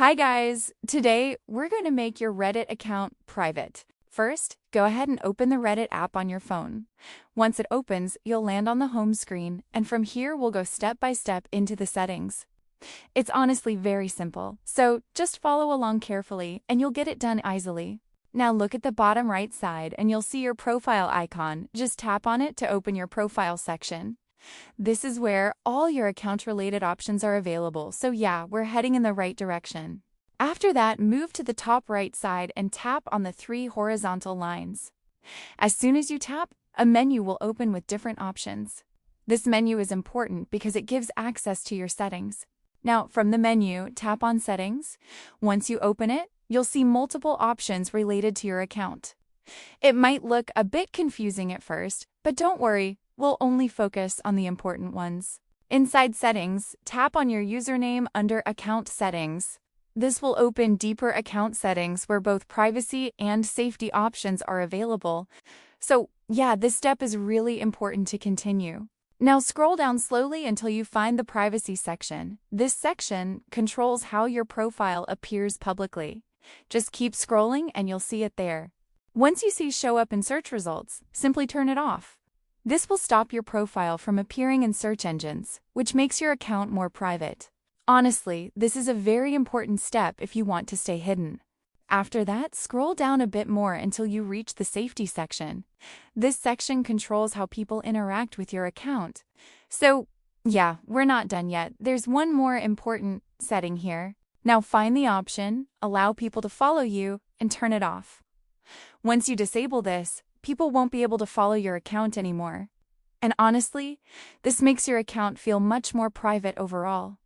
Hi guys! Today, we're going to make your Reddit account private. First, go ahead and open the Reddit app on your phone. Once it opens, you'll land on the home screen, and from here we'll go step by step into the settings. It's honestly very simple, so just follow along carefully and you'll get it done easily. Now look at the bottom right side and you'll see your profile icon. Just tap on it to open your profile section. This is where all your account-related options are available, so yeah, we're heading in the right direction. After that, move to the top right side and tap on the three horizontal lines. As soon as you tap, a menu will open with different options. This menu is important because it gives access to your settings. Now, from the menu, tap on Settings. Once you open it, you'll see multiple options related to your account. It might look a bit confusing at first, but don't worry. We'll only focus on the important ones. Inside Settings, tap on your username under Account Settings. This will open deeper account settings where both privacy and safety options are available. So, yeah, this step is really important to continue. Now scroll down slowly until you find the privacy section. This section controls how your profile appears publicly. Just keep scrolling and you'll see it there. Once you see Show Up in search results, simply turn it off. This will stop your profile from appearing in search engines, which makes your account more private. Honestly, this is a very important step if you want to stay hidden. After that, scroll down a bit more until you reach the safety section. This section controls how people interact with your account. So, yeah, we're not done yet. There's one more important setting here. Now find the option, Allow people to follow you, and turn it off. Once you disable this, people won't be able to follow your account anymore. And honestly, this makes your account feel much more private overall.